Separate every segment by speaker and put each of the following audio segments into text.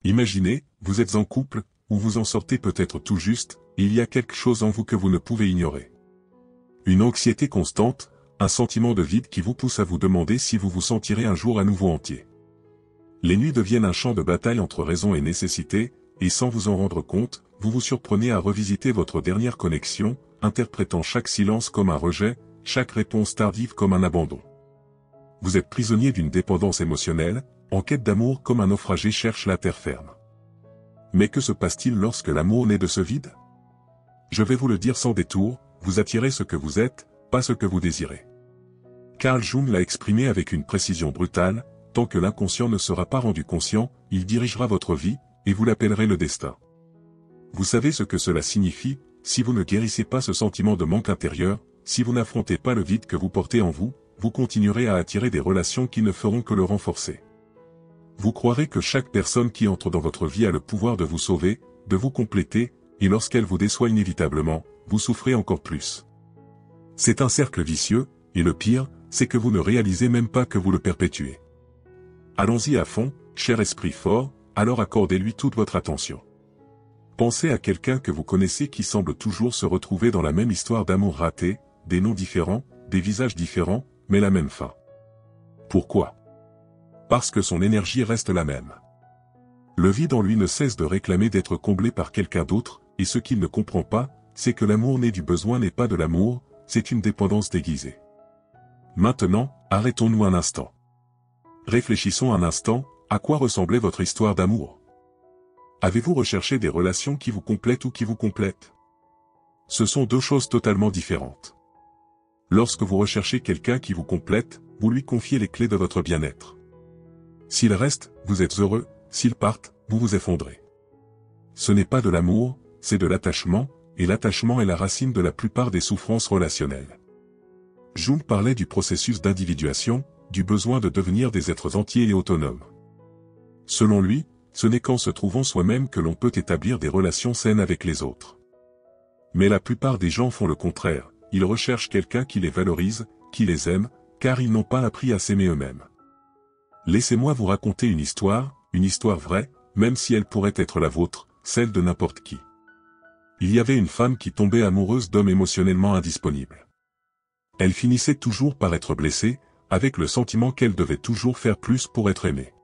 Speaker 1: Imaginez, vous êtes en couple, ou vous en sortez peut-être tout juste, et il y a quelque chose en vous que vous ne pouvez ignorer. Une anxiété constante, un sentiment de vide qui vous pousse à vous demander si vous vous sentirez un jour à nouveau entier. Les nuits deviennent un champ de bataille entre raison et nécessité, et sans vous en rendre compte, vous vous surprenez à revisiter votre dernière connexion, interprétant chaque silence comme un rejet, chaque réponse tardive comme un abandon. Vous êtes prisonnier d'une dépendance émotionnelle, en quête d'amour comme un naufragé cherche la terre ferme. Mais que se passe-t-il lorsque l'amour naît de ce vide? Je vais vous le dire sans détour, vous attirez ce que vous êtes, pas ce que vous désirez. Carl Jung l'a exprimé avec une précision brutale, tant que l'inconscient ne sera pas rendu conscient, il dirigera votre vie, et vous l'appellerez le destin. Vous savez ce que cela signifie, si vous ne guérissez pas ce sentiment de manque intérieur, si vous n'affrontez pas le vide que vous portez en vous, vous continuerez à attirer des relations qui ne feront que le renforcer. Vous croirez que chaque personne qui entre dans votre vie a le pouvoir de vous sauver, de vous compléter, et lorsqu'elle vous déçoit inévitablement, vous souffrez encore plus. C'est un cercle vicieux, et le pire, c'est que vous ne réalisez même pas que vous le perpétuez. Allons-y à fond, cher esprit fort, alors accordez-lui toute votre attention. Pensez à quelqu'un que vous connaissez qui semble toujours se retrouver dans la même histoire d'amour raté, des noms différents, des visages différents, mais la même fin. Pourquoi? Parce que son énergie reste la même. Le vide en lui ne cesse de réclamer d'être comblé par quelqu'un d'autre, et ce qu'il ne comprend pas, c'est que l'amour né du besoin n'est pas de l'amour, c'est une dépendance déguisée. Maintenant, arrêtons-nous un instant. Réfléchissons un instant, à quoi ressemblait votre histoire d'amour? Avez-vous recherché des relations qui vous complètent ou qui vous complètent? Ce sont deux choses totalement différentes. Lorsque vous recherchez quelqu'un qui vous complète, vous lui confiez les clés de votre bien-être. S'il reste, vous êtes heureux, s'il part, vous vous effondrez. Ce n'est pas de l'amour, c'est de l'attachement, et l'attachement est la racine de la plupart des souffrances relationnelles. Jung parlait du processus d'individuation, du besoin de devenir des êtres entiers et autonomes. Selon lui, ce n'est qu'en se trouvant soi-même que l'on peut établir des relations saines avec les autres. Mais la plupart des gens font le contraire, ils recherchent quelqu'un qui les valorise, qui les aime, car ils n'ont pas appris à s'aimer eux-mêmes. Laissez-moi vous raconter une histoire vraie, même si elle pourrait être la vôtre, celle de n'importe qui. Il y avait une femme qui tombait amoureuse d'hommes émotionnellement indisponibles. Elle finissait toujours par être blessée, avec le sentiment qu'elle devait toujours faire plus pour être aimée.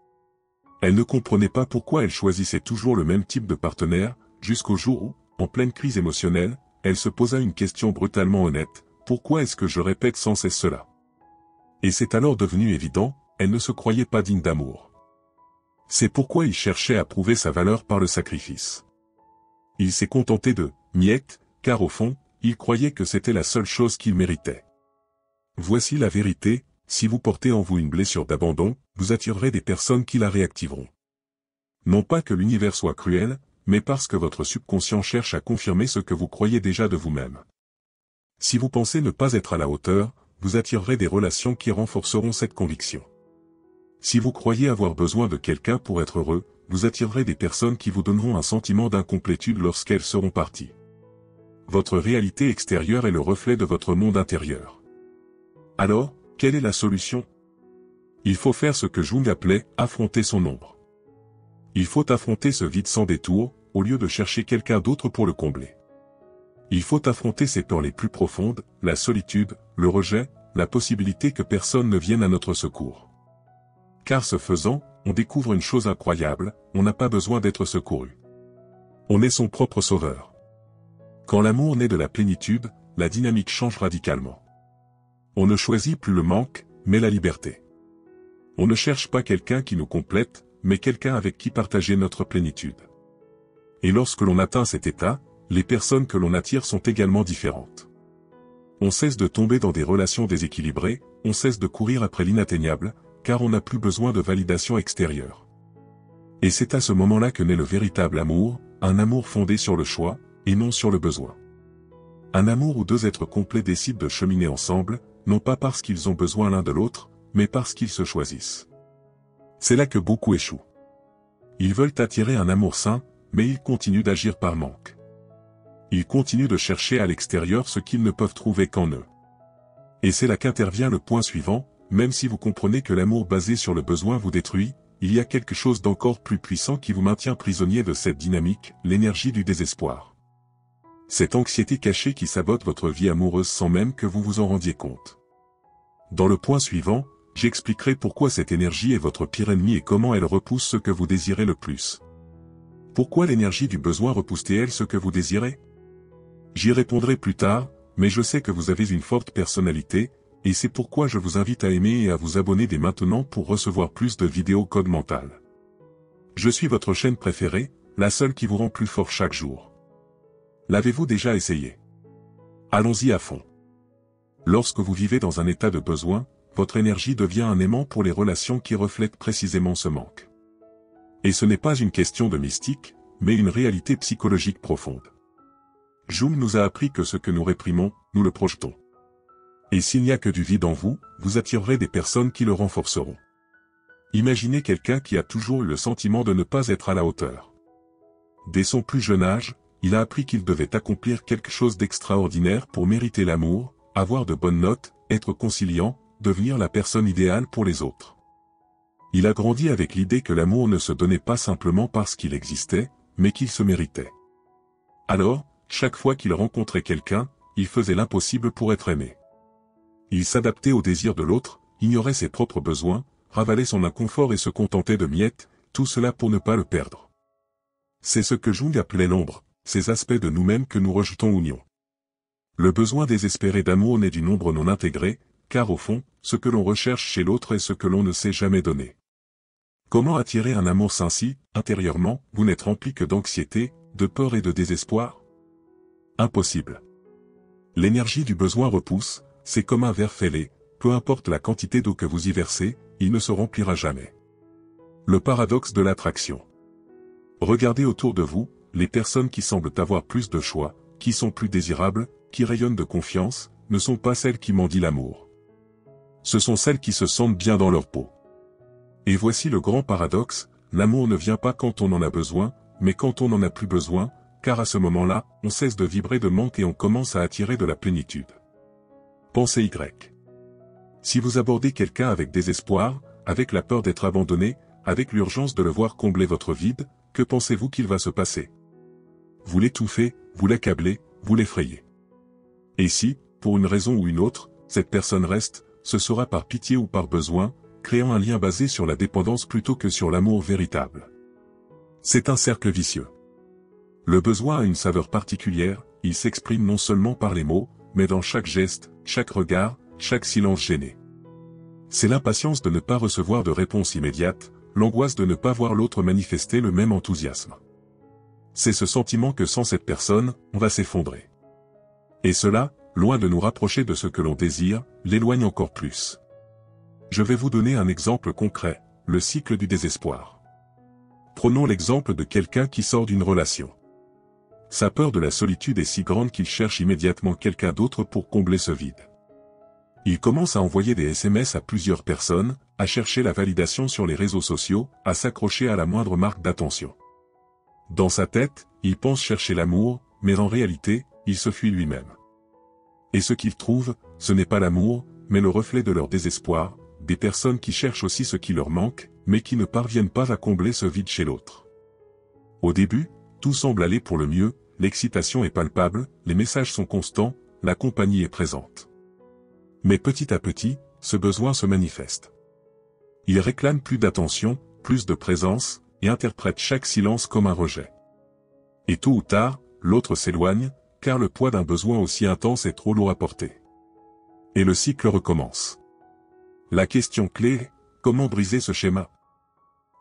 Speaker 1: Elle ne comprenait pas pourquoi elle choisissait toujours le même type de partenaire, jusqu'au jour où, en pleine crise émotionnelle, elle se posa une question brutalement honnête, pourquoi est-ce que je répète sans cesse cela? Et c'est alors devenu évident, elle ne se croyait pas digne d'amour. C'est pourquoi il cherchait à prouver sa valeur par le sacrifice. Il s'est contenté de miettes, car au fond, il croyait que c'était la seule chose qu'il méritait. Voici la vérité, si vous portez en vous une blessure d'abandon, vous attirerez des personnes qui la réactiveront. Non pas que l'univers soit cruel, mais parce que votre subconscient cherche à confirmer ce que vous croyez déjà de vous-même. Si vous pensez ne pas être à la hauteur, vous attirerez des relations qui renforceront cette conviction. Si vous croyez avoir besoin de quelqu'un pour être heureux, vous attirerez des personnes qui vous donneront un sentiment d'incomplétude lorsqu'elles seront parties. Votre réalité extérieure est le reflet de votre monde intérieur. Alors, quelle est la solution? Il faut faire ce que Jung appelait « affronter son ombre ». Il faut affronter ce vide sans détour, au lieu de chercher quelqu'un d'autre pour le combler. Il faut affronter ses peurs les plus profondes, la solitude, le rejet, la possibilité que personne ne vienne à notre secours. Car ce faisant, on découvre une chose incroyable, on n'a pas besoin d'être secouru. On est son propre sauveur. Quand l'amour naît de la plénitude, la dynamique change radicalement. On ne choisit plus le manque, mais la liberté. On ne cherche pas quelqu'un qui nous complète, mais quelqu'un avec qui partager notre plénitude. Et lorsque l'on atteint cet état, les personnes que l'on attire sont également différentes. On cesse de tomber dans des relations déséquilibrées, on cesse de courir après l'inatteignable, car on n'a plus besoin de validation extérieure. Et c'est à ce moment-là que naît le véritable amour, un amour fondé sur le choix, et non sur le besoin. Un amour où deux êtres complets décident de cheminer ensemble, non pas parce qu'ils ont besoin l'un de l'autre, mais parce qu'ils se choisissent. C'est là que beaucoup échouent. Ils veulent attirer un amour sain, mais ils continuent d'agir par manque. Ils continuent de chercher à l'extérieur ce qu'ils ne peuvent trouver qu'en eux. Et c'est là qu'intervient le point suivant, même si vous comprenez que l'amour basé sur le besoin vous détruit, il y a quelque chose d'encore plus puissant qui vous maintient prisonnier de cette dynamique, l'énergie du désespoir. Cette anxiété cachée qui sabote votre vie amoureuse sans même que vous vous en rendiez compte. Dans le point suivant, j'expliquerai pourquoi cette énergie est votre pire ennemi et comment elle repousse ce que vous désirez le plus. Pourquoi l'énergie du besoin repousse-t-elle ce que vous désirez? J'y répondrai plus tard, mais je sais que vous avez une forte personnalité, et c'est pourquoi je vous invite à aimer et à vous abonner dès maintenant pour recevoir plus de vidéos code mental. Je suis votre chaîne préférée, la seule qui vous rend plus fort chaque jour. L'avez-vous déjà essayé? Allons-y à fond. Lorsque vous vivez dans un état de besoin, votre énergie devient un aimant pour les relations qui reflètent précisément ce manque. Et ce n'est pas une question de mystique, mais une réalité psychologique profonde. Jung nous a appris que ce que nous réprimons, nous le projetons. Et s'il n'y a que du vide en vous, vous attirerez des personnes qui le renforceront. Imaginez quelqu'un qui a toujours eu le sentiment de ne pas être à la hauteur. Dès son plus jeune âge, il a appris qu'il devait accomplir quelque chose d'extraordinaire pour mériter l'amour, avoir de bonnes notes, être conciliant, devenir la personne idéale pour les autres. Il a grandi avec l'idée que l'amour ne se donnait pas simplement parce qu'il existait, mais qu'il se méritait. Alors, chaque fois qu'il rencontrait quelqu'un, il faisait l'impossible pour être aimé. Il s'adaptait aux désirs de l'autre, ignorait ses propres besoins, ravalait son inconfort et se contentait de miettes, tout cela pour ne pas le perdre. C'est ce que Jung appelait l'ombre, ces aspects de nous-mêmes que nous rejetons ou nions. Le besoin désespéré d'amour naît d'une ombre non intégrée, car au fond, ce que l'on recherche chez l'autre est ce que l'on ne sait jamais donner. Comment attirer un amour sain si, intérieurement, vous n'êtes rempli que d'anxiété, de peur et de désespoir? Impossible. L'énergie du besoin repousse, c'est comme un verre fêlé, peu importe la quantité d'eau que vous y versez, il ne se remplira jamais. Le paradoxe de l'attraction. Regardez autour de vous, les personnes qui semblent avoir plus de choix, qui sont plus désirables, qui rayonnent de confiance, ne sont pas celles qui mendient l'amour. Ce sont celles qui se sentent bien dans leur peau. Et voici le grand paradoxe, l'amour ne vient pas quand on en a besoin, mais quand on n'en a plus besoin, car à ce moment-là, on cesse de vibrer de manque et on commence à attirer de la plénitude. Pensez Y. Si vous abordez quelqu'un avec désespoir, avec la peur d'être abandonné, avec l'urgence de le voir combler votre vide, que pensez-vous qu'il va se passer? Vous l'étouffez, vous l'accablez, vous l'effrayez. Et si, pour une raison ou une autre, cette personne reste, ce sera par pitié ou par besoin, créant un lien basé sur la dépendance plutôt que sur l'amour véritable. C'est un cercle vicieux. Le besoin a une saveur particulière, il s'exprime non seulement par les mots, mais dans chaque geste, chaque regard, chaque silence gêné. C'est l'impatience de ne pas recevoir de réponse immédiate, l'angoisse de ne pas voir l'autre manifester le même enthousiasme. C'est ce sentiment que sans cette personne, on va s'effondrer. Et cela, loin de nous rapprocher de ce que l'on désire, l'éloigne encore plus. Je vais vous donner un exemple concret, le cycle du désespoir. Prenons l'exemple de quelqu'un qui sort d'une relation. Sa peur de la solitude est si grande qu'il cherche immédiatement quelqu'un d'autre pour combler ce vide. Il commence à envoyer des SMS à plusieurs personnes, à chercher la validation sur les réseaux sociaux, à s'accrocher à la moindre marque d'attention. Dans sa tête, il pense chercher l'amour, mais en réalité, il se fuit lui-même. Et ce qu'il trouve, ce n'est pas l'amour, mais le reflet de leur désespoir, des personnes qui cherchent aussi ce qui leur manque, mais qui ne parviennent pas à combler ce vide chez l'autre. Au début, tout semble aller pour le mieux, l'excitation est palpable, les messages sont constants, la compagnie est présente. Mais petit à petit, ce besoin se manifeste. Il réclame plus d'attention, plus de présence, et interprète chaque silence comme un rejet. Et tôt ou tard, l'autre s'éloigne, car le poids d'un besoin aussi intense est trop lourd à porter. Et le cycle recommence. La question clé est, comment briser ce schéma?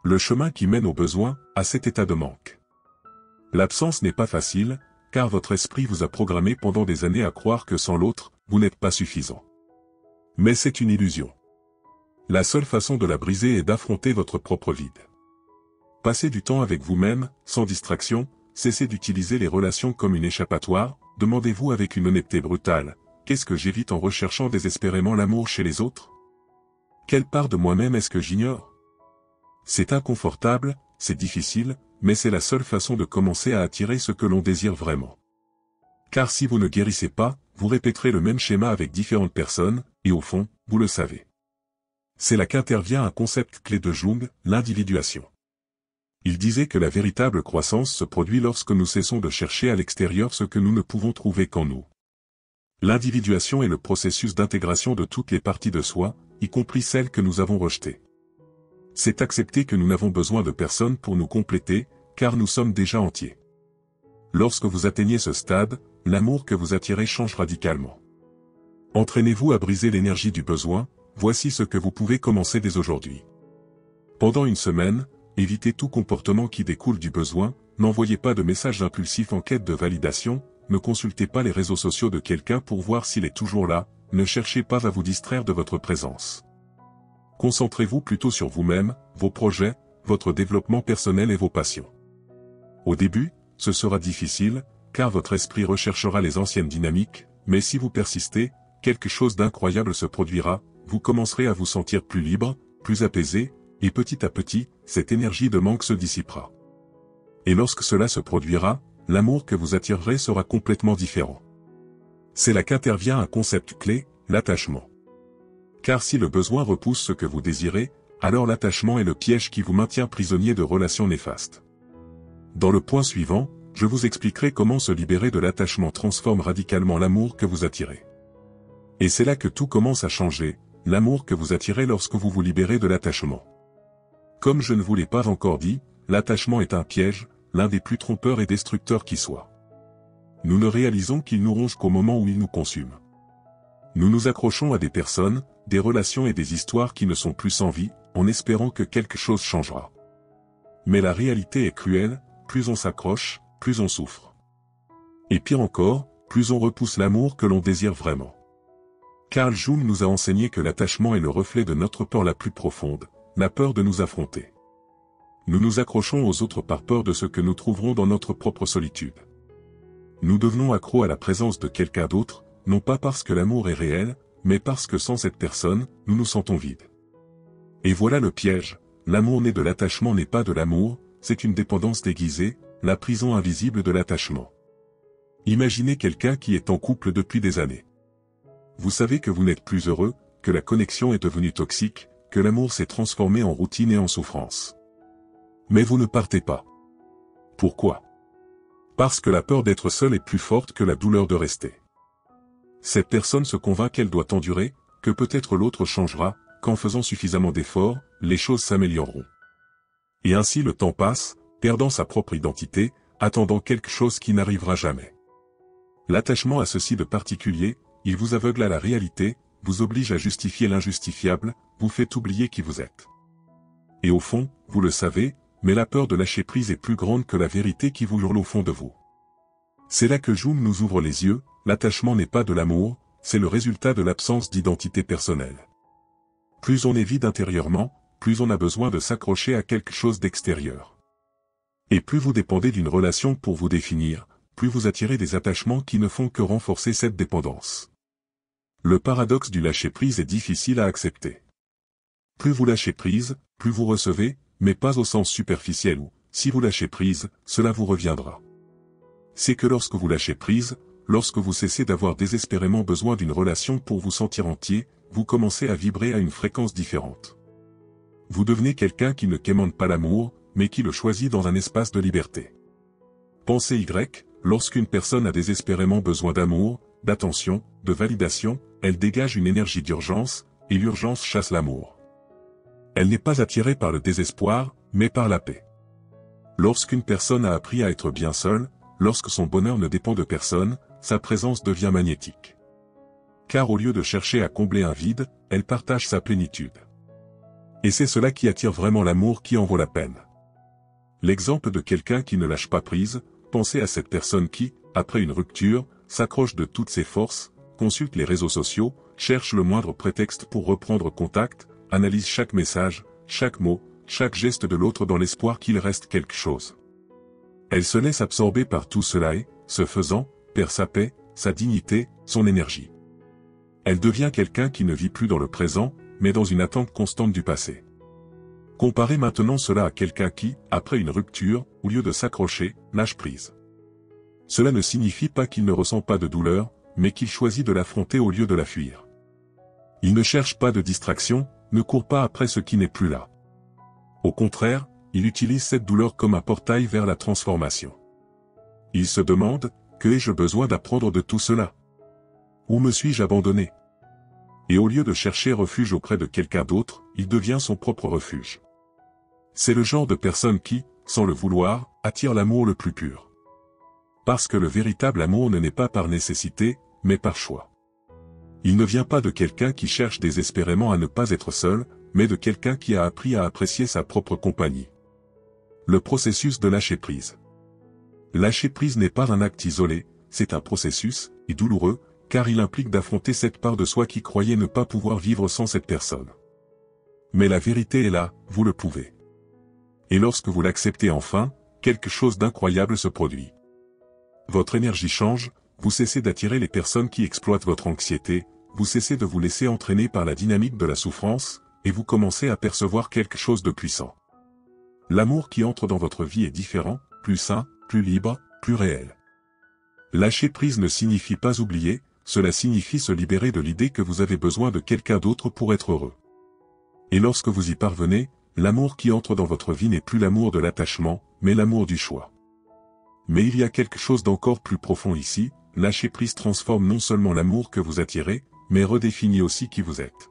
Speaker 1: Le chemin qui mène au besoin, à cet état de manque. L'absence n'est pas facile, car votre esprit vous a programmé pendant des années à croire que sans l'autre, vous n'êtes pas suffisant. Mais c'est une illusion. La seule façon de la briser est d'affronter votre propre vide. Passez du temps avec vous-même, sans distraction, cessez d'utiliser les relations comme une échappatoire, demandez-vous avec une honnêteté brutale, qu'est-ce que j'évite en recherchant désespérément l'amour chez les autres? Quelle part de moi-même est-ce que j'ignore? C'est inconfortable, c'est difficile, mais c'est la seule façon de commencer à attirer ce que l'on désire vraiment. Car si vous ne guérissez pas, vous répéterez le même schéma avec différentes personnes, et au fond, vous le savez. C'est là qu'intervient un concept clé de Jung, l'individuation. Il disait que la véritable croissance se produit lorsque nous cessons de chercher à l'extérieur ce que nous ne pouvons trouver qu'en nous. L'individuation est le processus d'intégration de toutes les parties de soi, y compris celles que nous avons rejetées. C'est accepter que nous n'avons besoin de personne pour nous compléter, car nous sommes déjà entiers. Lorsque vous atteignez ce stade, l'amour que vous attirez change radicalement. Entraînez-vous à briser l'énergie du besoin, voici ce que vous pouvez commencer dès aujourd'hui. Pendant une semaine, évitez tout comportement qui découle du besoin, n'envoyez pas de messages impulsifs en quête de validation, ne consultez pas les réseaux sociaux de quelqu'un pour voir s'il est toujours là, ne cherchez pas à vous distraire de votre présence. Concentrez-vous plutôt sur vous-même, vos projets, votre développement personnel et vos passions. Au début, ce sera difficile, car votre esprit recherchera les anciennes dynamiques, mais si vous persistez, quelque chose d'incroyable se produira, vous commencerez à vous sentir plus libre, plus apaisé, et petit à petit, cette énergie de manque se dissipera. Et lorsque cela se produira, l'amour que vous attirerez sera complètement différent. C'est là qu'intervient un concept clé, l'attachement. Car si le besoin repousse ce que vous désirez, alors l'attachement est le piège qui vous maintient prisonnier de relations néfastes. Dans le point suivant, je vous expliquerai comment se libérer de l'attachement transforme radicalement l'amour que vous attirez. Et c'est là que tout commence à changer, l'amour que vous attirez lorsque vous vous libérez de l'attachement. Comme je ne vous l'ai pas encore dit, l'attachement est un piège, l'un des plus trompeurs et destructeurs qui soit. Nous ne réalisons qu'il nous ronge qu'au moment où il nous consume. Nous nous accrochons à des personnes, des relations et des histoires qui ne sont plus sans vie, en espérant que quelque chose changera. Mais la réalité est cruelle, plus on s'accroche, plus on souffre. Et pire encore, plus on repousse l'amour que l'on désire vraiment. Carl Jung nous a enseigné que l'attachement est le reflet de notre peur la plus profonde, la peur de nous affronter. Nous nous accrochons aux autres par peur de ce que nous trouverons dans notre propre solitude. Nous devenons accros à la présence de quelqu'un d'autre, non pas parce que l'amour est réel, mais parce que sans cette personne, nous nous sentons vides. Et voilà le piège, l'amour né de l'attachement n'est pas de l'amour, c'est une dépendance déguisée, la prison invisible de l'attachement. Imaginez quelqu'un qui est en couple depuis des années. Vous savez que vous n'êtes plus heureux, que la connexion est devenue toxique, que l'amour s'est transformé en routine et en souffrance. Mais vous ne partez pas. Pourquoi? Parce que la peur d'être seul est plus forte que la douleur de rester. Cette personne se convainc qu'elle doit endurer, que peut-être l'autre changera, qu'en faisant suffisamment d'efforts, les choses s'amélioreront. Et ainsi le temps passe, perdant sa propre identité, attendant quelque chose qui n'arrivera jamais. L'attachement a ceci de particulier, il vous aveugle à la réalité, vous oblige à justifier l'injustifiable, vous fait oublier qui vous êtes. Et au fond, vous le savez, mais la peur de lâcher prise est plus grande que la vérité qui vous hurle au fond de vous. C'est là que Jung nous ouvre les yeux, l'attachement n'est pas de l'amour, c'est le résultat de l'absence d'identité personnelle. Plus on est vide intérieurement, plus on a besoin de s'accrocher à quelque chose d'extérieur. Et plus vous dépendez d'une relation pour vous définir, plus vous attirez des attachements qui ne font que renforcer cette dépendance. Le paradoxe du lâcher-prise est difficile à accepter. Plus vous lâchez prise, plus vous recevez, mais pas au sens superficiel où, si vous lâchez prise, cela vous reviendra. C'est que lorsque vous lâchez prise, lorsque vous cessez d'avoir désespérément besoin d'une relation pour vous sentir entier, vous commencez à vibrer à une fréquence différente. Vous devenez quelqu'un qui ne quémande pas l'amour, mais qui le choisit dans un espace de liberté. Pensez Y, lorsqu'une personne a désespérément besoin d'amour, d'attention, de validation, elle dégage une énergie d'urgence, et l'urgence chasse l'amour. Elle n'est pas attirée par le désespoir, mais par la paix. Lorsqu'une personne a appris à être bien seule, lorsque son bonheur ne dépend de personne, sa présence devient magnétique. Car au lieu de chercher à combler un vide, elle partage sa plénitude. Et c'est cela qui attire vraiment l'amour qui en vaut la peine. L'exemple de quelqu'un qui ne lâche pas prise, pensez à cette personne qui, après une rupture, s'accroche de toutes ses forces, consulte les réseaux sociaux, cherche le moindre prétexte pour reprendre contact, analyse chaque message, chaque mot, chaque geste de l'autre dans l'espoir qu'il reste quelque chose. Elle se laisse absorber par tout cela et, ce faisant, perd sa paix, sa dignité, son énergie. Elle devient quelqu'un qui ne vit plus dans le présent, mais dans une attente constante du passé. Comparez maintenant cela à quelqu'un qui, après une rupture, au lieu de s'accrocher, lâche prise. Cela ne signifie pas qu'il ne ressent pas de douleur, mais qu'il choisit de l'affronter au lieu de la fuir. Il ne cherche pas de distraction, ne court pas après ce qui n'est plus là. Au contraire, il utilise cette douleur comme un portail vers la transformation. Il se demande, que ai-je besoin d'apprendre de tout cela? Où me suis-je abandonné? Et au lieu de chercher refuge auprès de quelqu'un d'autre, il devient son propre refuge. C'est le genre de personne qui, sans le vouloir, attire l'amour le plus pur. Parce que le véritable amour ne naît pas par nécessité, mais par choix. Il ne vient pas de quelqu'un qui cherche désespérément à ne pas être seul, mais de quelqu'un qui a appris à apprécier sa propre compagnie. Le processus de lâcher prise. Lâcher prise n'est pas un acte isolé, c'est un processus, et douloureux, car il implique d'affronter cette part de soi qui croyait ne pas pouvoir vivre sans cette personne. Mais la vérité est là, vous le pouvez. Et lorsque vous l'acceptez enfin, quelque chose d'incroyable se produit. Votre énergie change, vous cessez d'attirer les personnes qui exploitent votre anxiété, vous cessez de vous laisser entraîner par la dynamique de la souffrance, et vous commencez à percevoir quelque chose de puissant. L'amour qui entre dans votre vie est différent, plus sain, plus libre, plus réel. Lâcher prise ne signifie pas oublier, cela signifie se libérer de l'idée que vous avez besoin de quelqu'un d'autre pour être heureux. Et lorsque vous y parvenez, l'amour qui entre dans votre vie n'est plus l'amour de l'attachement, mais l'amour du choix. Mais il y a quelque chose d'encore plus profond ici, lâcher prise transforme non seulement l'amour que vous attirez, mais redéfinit aussi qui vous êtes.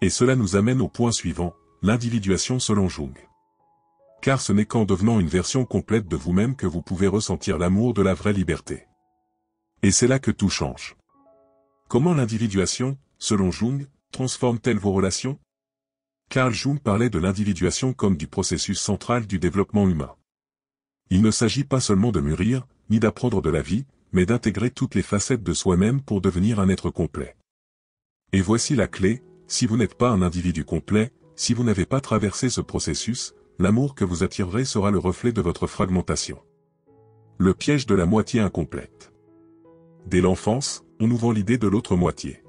Speaker 1: Et cela nous amène au point suivant, l'individuation selon Jung. Car ce n'est qu'en devenant une version complète de vous-même que vous pouvez ressentir l'amour de la vraie liberté. Et c'est là que tout change. Comment l'individuation, selon Jung, transforme-t-elle vos relations? Carl Jung parlait de l'individuation comme du processus central du développement humain. Il ne s'agit pas seulement de mûrir, ni d'apprendre de la vie, mais d'intégrer toutes les facettes de soi-même pour devenir un être complet. Et voici la clé, si vous n'êtes pas un individu complet, si vous n'avez pas traversé ce processus, l'amour que vous attirerez sera le reflet de votre fragmentation. Le piège de la moitié incomplète. Dès l'enfance, on nous vend l'idée de l'autre moitié.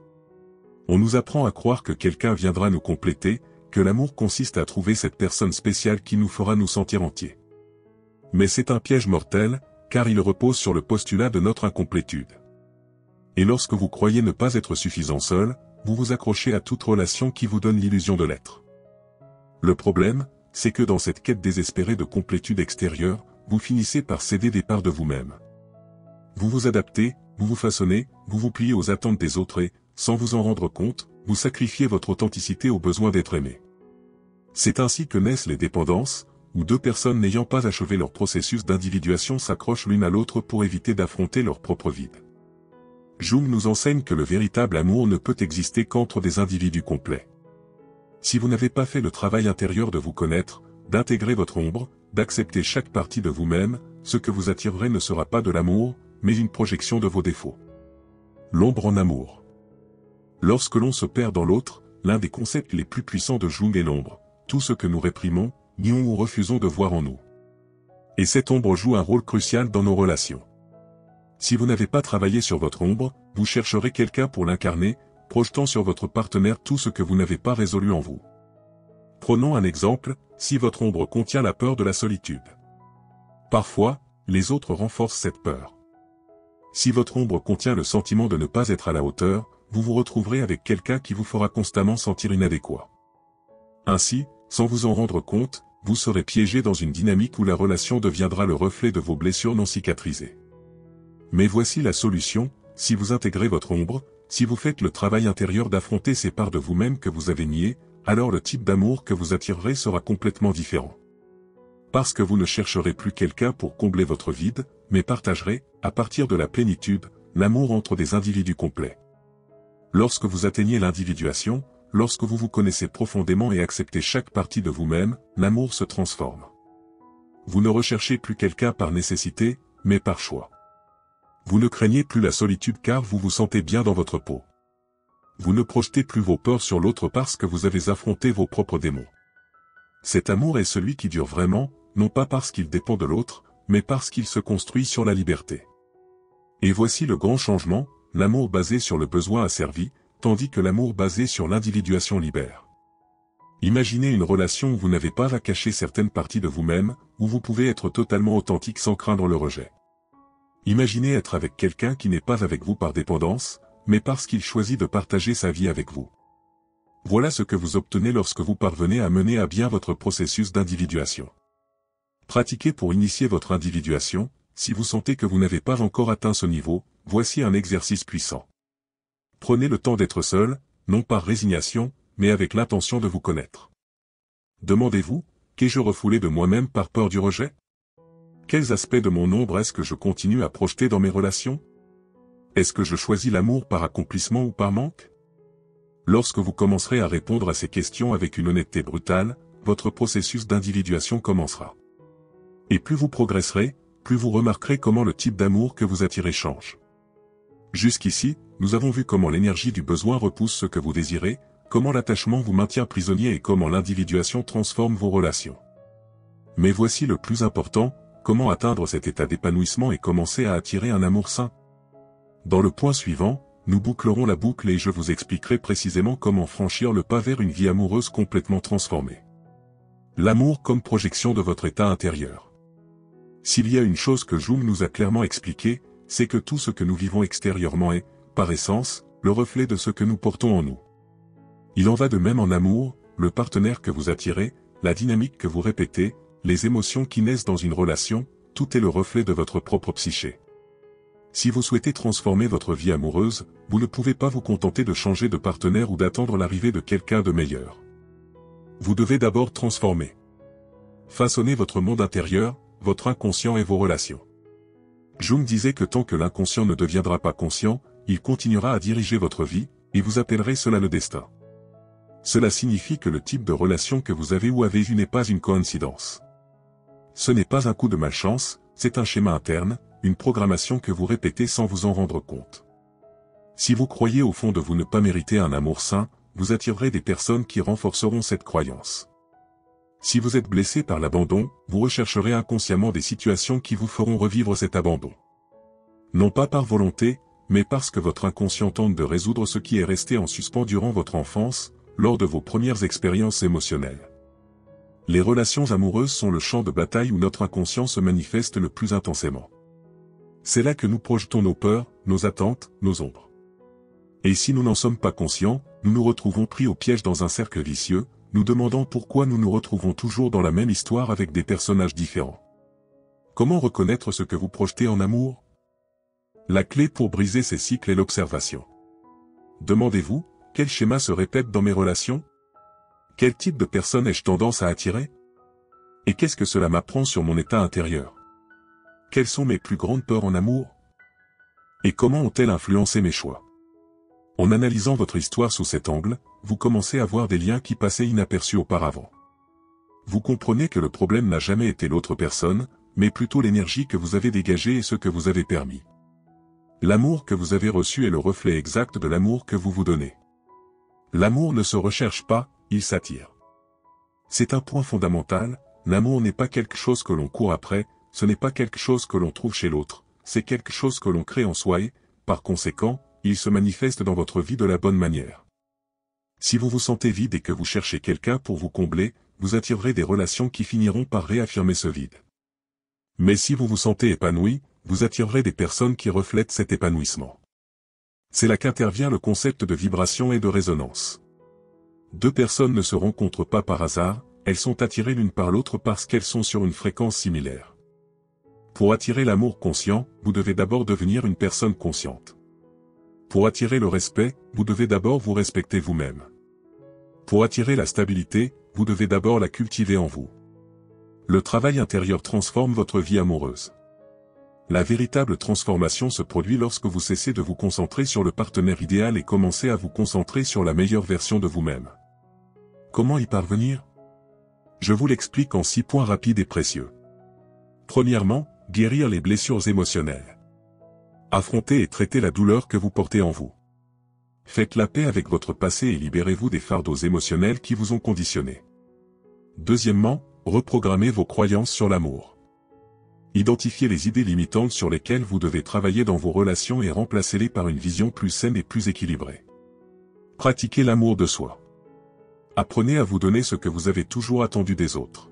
Speaker 1: On nous apprend à croire que quelqu'un viendra nous compléter, que l'amour consiste à trouver cette personne spéciale qui nous fera nous sentir entiers. Mais c'est un piège mortel, car il repose sur le postulat de notre incomplétude. Et lorsque vous croyez ne pas être suffisant seul, vous vous accrochez à toute relation qui vous donne l'illusion de l'être. Le problème, c'est que dans cette quête désespérée de complétude extérieure, vous finissez par céder des parts de vous-même. Vous vous adaptez, vous vous façonnez, vous vous pliez aux attentes des autres et, sans vous en rendre compte, vous sacrifiez votre authenticité au besoin d'être aimé. C'est ainsi que naissent les dépendances, où deux personnes n'ayant pas achevé leur processus d'individuation s'accrochent l'une à l'autre pour éviter d'affronter leur propre vide. Jung nous enseigne que le véritable amour ne peut exister qu'entre des individus complets. Si vous n'avez pas fait le travail intérieur de vous connaître, d'intégrer votre ombre, d'accepter chaque partie de vous-même, ce que vous attirerez ne sera pas de l'amour, mais une projection de vos défauts. L'ombre en amour. Lorsque l'on se perd dans l'autre, l'un des concepts les plus puissants de Jung est l'ombre, tout ce que nous réprimons, nions ou refusons de voir en nous. Et cette ombre joue un rôle crucial dans nos relations. Si vous n'avez pas travaillé sur votre ombre, vous chercherez quelqu'un pour l'incarner, projetant sur votre partenaire tout ce que vous n'avez pas résolu en vous. Prenons un exemple, si votre ombre contient la peur de la solitude. Parfois, les autres renforcent cette peur. Si votre ombre contient le sentiment de ne pas être à la hauteur, vous vous retrouverez avec quelqu'un qui vous fera constamment sentir inadéquat. Ainsi, sans vous en rendre compte, vous serez piégé dans une dynamique où la relation deviendra le reflet de vos blessures non cicatrisées. Mais voici la solution, si vous intégrez votre ombre, si vous faites le travail intérieur d'affronter ces parts de vous-même que vous avez niées, alors le type d'amour que vous attirerez sera complètement différent. Parce que vous ne chercherez plus quelqu'un pour combler votre vide, mais partagerez, à partir de la plénitude, l'amour entre des individus complets. Lorsque vous atteignez l'individuation, lorsque vous vous connaissez profondément et acceptez chaque partie de vous-même, l'amour se transforme. Vous ne recherchez plus quelqu'un par nécessité, mais par choix. Vous ne craignez plus la solitude car vous vous sentez bien dans votre peau. Vous ne projetez plus vos peurs sur l'autre parce que vous avez affronté vos propres démons. Cet amour est celui qui dure vraiment, non pas parce qu'il dépend de l'autre, mais parce qu'il se construit sur la liberté. Et voici le grand changement, l'amour basé sur le besoin asservi, tandis que l'amour basé sur l'individuation libère. Imaginez une relation où vous n'avez pas à cacher certaines parties de vous-même, où vous pouvez être totalement authentique sans craindre le rejet. Imaginez être avec quelqu'un qui n'est pas avec vous par dépendance, mais parce qu'il choisit de partager sa vie avec vous. Voilà ce que vous obtenez lorsque vous parvenez à mener à bien votre processus d'individuation. Pratiquez pour initier votre individuation. Si vous sentez que vous n'avez pas encore atteint ce niveau, voici un exercice puissant. Prenez le temps d'être seul, non par résignation, mais avec l'intention de vous connaître. Demandez-vous, qu'ai-je refoulé de moi-même par peur du rejet? Quels aspects de mon ombre est-ce que je continue à projeter dans mes relations? Est-ce que je choisis l'amour par accomplissement ou par manque? Lorsque vous commencerez à répondre à ces questions avec une honnêteté brutale, votre processus d'individuation commencera. Et plus vous progresserez, plus vous remarquerez comment le type d'amour que vous attirez change. Jusqu'ici, nous avons vu comment l'énergie du besoin repousse ce que vous désirez, comment l'attachement vous maintient prisonnier et comment l'individuation transforme vos relations. Mais voici le plus important, comment atteindre cet état d'épanouissement et commencer à attirer un amour sain. Dans le point suivant, nous bouclerons la boucle et je vous expliquerai précisément comment franchir le pas vers une vie amoureuse complètement transformée. L'amour comme projection de votre état intérieur. S'il y a une chose que Jung nous a clairement expliquée, c'est que tout ce que nous vivons extérieurement est, par essence, le reflet de ce que nous portons en nous. Il en va de même en amour, le partenaire que vous attirez, la dynamique que vous répétez, les émotions qui naissent dans une relation, tout est le reflet de votre propre psyché. Si vous souhaitez transformer votre vie amoureuse, vous ne pouvez pas vous contenter de changer de partenaire ou d'attendre l'arrivée de quelqu'un de meilleur. Vous devez d'abord transformer. Façonner votre monde intérieur, votre inconscient et vos relations. Jung disait que tant que l'inconscient ne deviendra pas conscient, il continuera à diriger votre vie, et vous appellerez cela le destin. Cela signifie que le type de relation que vous avez ou avez eu n'est pas une coïncidence. Ce n'est pas un coup de malchance, c'est un schéma interne, une programmation que vous répétez sans vous en rendre compte. Si vous croyez au fond de vous ne pas mériter un amour sain, vous attirerez des personnes qui renforceront cette croyance. Si vous êtes blessé par l'abandon, vous rechercherez inconsciemment des situations qui vous feront revivre cet abandon. Non pas par volonté, mais parce que votre inconscient tente de résoudre ce qui est resté en suspens durant votre enfance, lors de vos premières expériences émotionnelles. Les relations amoureuses sont le champ de bataille où notre inconscient se manifeste le plus intensément. C'est là que nous projetons nos peurs, nos attentes, nos ombres. Et si nous n'en sommes pas conscients, nous nous retrouvons pris au piège dans un cercle vicieux, nous demandant pourquoi nous nous retrouvons toujours dans la même histoire avec des personnages différents. Comment reconnaître ce que vous projetez en amour? La clé pour briser ces cycles est l'observation. Demandez-vous, quel schéma se répète dans mes relations? Quel type de personne ai-je tendance à attirer? Et qu'est-ce que cela m'apprend sur mon état intérieur? Quelles sont mes plus grandes peurs en amour? Et comment ont-elles influencé mes choix? En analysant votre histoire sous cet angle, vous commencez à voir des liens qui passaient inaperçus auparavant. Vous comprenez que le problème n'a jamais été l'autre personne, mais plutôt l'énergie que vous avez dégagée et ce que vous avez permis. L'amour que vous avez reçu est le reflet exact de l'amour que vous vous donnez. L'amour ne se recherche pas, il s'attire. C'est un point fondamental, l'amour n'est pas quelque chose que l'on court après, ce n'est pas quelque chose que l'on trouve chez l'autre, c'est quelque chose que l'on crée en soi et, par conséquent, il se manifeste dans votre vie de la bonne manière. Si vous vous sentez vide et que vous cherchez quelqu'un pour vous combler, vous attirerez des relations qui finiront par réaffirmer ce vide. Mais si vous vous sentez épanoui, vous attirerez des personnes qui reflètent cet épanouissement. C'est là qu'intervient le concept de vibration et de résonance. Deux personnes ne se rencontrent pas par hasard, elles sont attirées l'une par l'autre parce qu'elles sont sur une fréquence similaire. Pour attirer l'amour conscient, vous devez d'abord devenir une personne consciente. Pour attirer le respect, vous devez d'abord vous respecter vous-même. Pour attirer la stabilité, vous devez d'abord la cultiver en vous. Le travail intérieur transforme votre vie amoureuse. La véritable transformation se produit lorsque vous cessez de vous concentrer sur le partenaire idéal et commencez à vous concentrer sur la meilleure version de vous-même. Comment y parvenir? Je vous l'explique en 6 points rapides et précieux. Premièrement, guérir les blessures émotionnelles. Affrontez et traitez la douleur que vous portez en vous. Faites la paix avec votre passé et libérez-vous des fardeaux émotionnels qui vous ont conditionné. Deuxièmement, reprogrammez vos croyances sur l'amour. Identifiez les idées limitantes sur lesquelles vous devez travailler dans vos relations et remplacez-les par une vision plus saine et plus équilibrée. Pratiquez l'amour de soi. Apprenez à vous donner ce que vous avez toujours attendu des autres.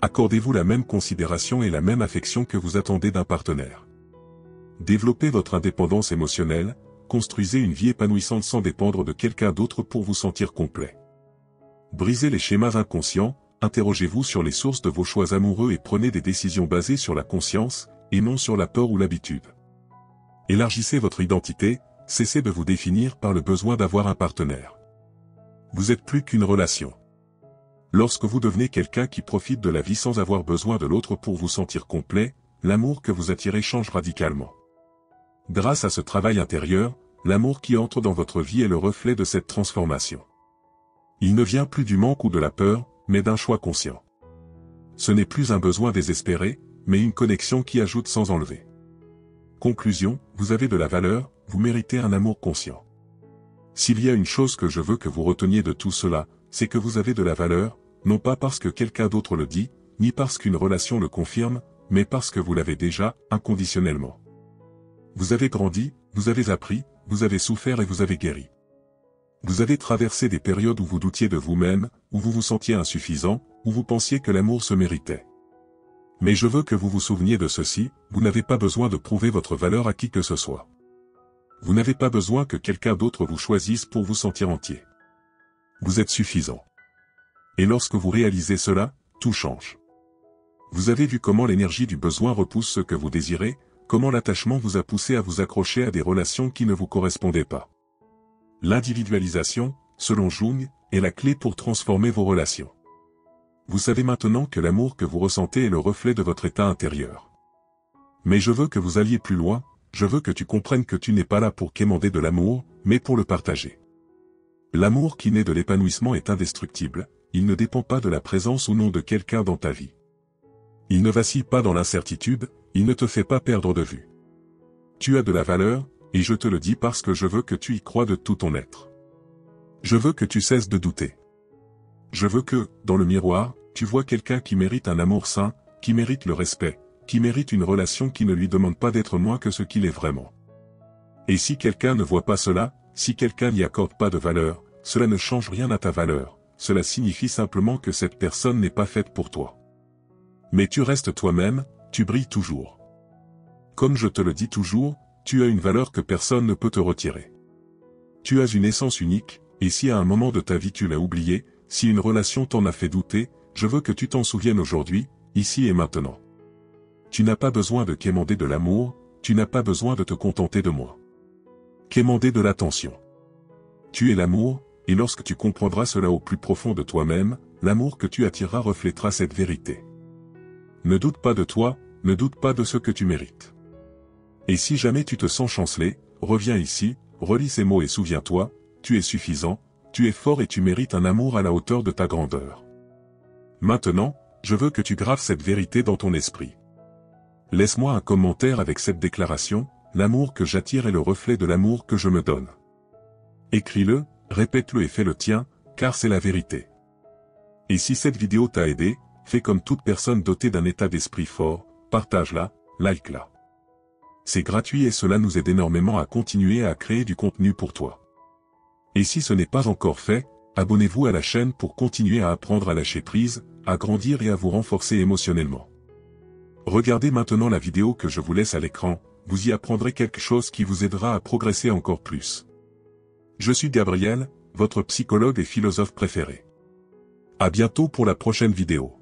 Speaker 1: Accordez-vous la même considération et la même affection que vous attendez d'un partenaire. Développez votre indépendance émotionnelle, construisez une vie épanouissante sans dépendre de quelqu'un d'autre pour vous sentir complet. Brisez les schémas inconscients, interrogez-vous sur les sources de vos choix amoureux et prenez des décisions basées sur la conscience, et non sur la peur ou l'habitude. Élargissez votre identité, cessez de vous définir par le besoin d'avoir un partenaire. Vous êtes plus qu'une relation. Lorsque vous devenez quelqu'un qui profite de la vie sans avoir besoin de l'autre pour vous sentir complet, l'amour que vous attirez change radicalement. Grâce à ce travail intérieur, l'amour qui entre dans votre vie est le reflet de cette transformation. Il ne vient plus du manque ou de la peur, mais d'un choix conscient. Ce n'est plus un besoin désespéré, mais une connexion qui ajoute sans enlever. Conclusion, vous avez de la valeur, vous méritez un amour conscient. S'il y a une chose que je veux que vous reteniez de tout cela, c'est que vous avez de la valeur, non pas parce que quelqu'un d'autre le dit, ni parce qu'une relation le confirme, mais parce que vous l'avez déjà, inconditionnellement. Vous avez grandi, vous avez appris, vous avez souffert et vous avez guéri. Vous avez traversé des périodes où vous doutiez de vous-même, où vous vous sentiez insuffisant, où vous pensiez que l'amour se méritait. Mais je veux que vous vous souveniez de ceci, vous n'avez pas besoin de prouver votre valeur à qui que ce soit. Vous n'avez pas besoin que quelqu'un d'autre vous choisisse pour vous sentir entier. Vous êtes suffisant. Et lorsque vous réalisez cela, tout change. Vous avez vu comment l'énergie du besoin repousse ce que vous désirez, comment l'attachement vous a poussé à vous accrocher à des relations qui ne vous correspondaient pas. L'individualisation, selon Jung, est la clé pour transformer vos relations. Vous savez maintenant que l'amour que vous ressentez est le reflet de votre état intérieur. Mais je veux que vous alliez plus loin, je veux que tu comprennes que tu n'es pas là pour quémander de l'amour, mais pour le partager. L'amour qui naît de l'épanouissement est indestructible, il ne dépend pas de la présence ou non de quelqu'un dans ta vie. Il ne vacille pas dans l'incertitude, il ne te fait pas perdre de vue. Tu as de la valeur, et je te le dis parce que je veux que tu y crois de tout ton être. Je veux que tu cesses de douter. Je veux que, dans le miroir, tu vois quelqu'un qui mérite un amour sain, qui mérite le respect, qui mérite une relation qui ne lui demande pas d'être moins que ce qu'il est vraiment. Et si quelqu'un ne voit pas cela, si quelqu'un n'y accorde pas de valeur, cela ne change rien à ta valeur, cela signifie simplement que cette personne n'est pas faite pour toi. Mais tu restes toi-même, tu brilles toujours. Comme je te le dis toujours, tu as une valeur que personne ne peut te retirer. Tu as une essence unique, et si à un moment de ta vie tu l'as oublié, si une relation t'en a fait douter, je veux que tu t'en souviennes aujourd'hui, ici et maintenant. Tu n'as pas besoin de quémander de l'amour, tu n'as pas besoin de te contenter de moi. Quémander de l'attention. Tu es l'amour, et lorsque tu comprendras cela au plus profond de toi-même, l'amour que tu attireras reflétera cette vérité. Ne doute pas de toi, ne doute pas de ce que tu mérites. Et si jamais tu te sens chancelé, reviens ici, relis ces mots et souviens-toi, tu es suffisant, tu es fort et tu mérites un amour à la hauteur de ta grandeur. Maintenant, je veux que tu graves cette vérité dans ton esprit. Laisse-moi un commentaire avec cette déclaration, l'amour que j'attire est le reflet de l'amour que je me donne. Écris-le, répète-le et fais le tien, car c'est la vérité. Et si cette vidéo t'a aidé, fais comme toute personne dotée d'un état d'esprit fort, partage-la, like-la. C'est gratuit et cela nous aide énormément à continuer à créer du contenu pour toi. Et si ce n'est pas encore fait, abonnez-vous à la chaîne pour continuer à apprendre à lâcher prise, à grandir et à vous renforcer émotionnellement. Regardez maintenant la vidéo que je vous laisse à l'écran, vous y apprendrez quelque chose qui vous aidera à progresser encore plus. Je suis Gabriel, votre psychologue et philosophe préféré. À bientôt pour la prochaine vidéo.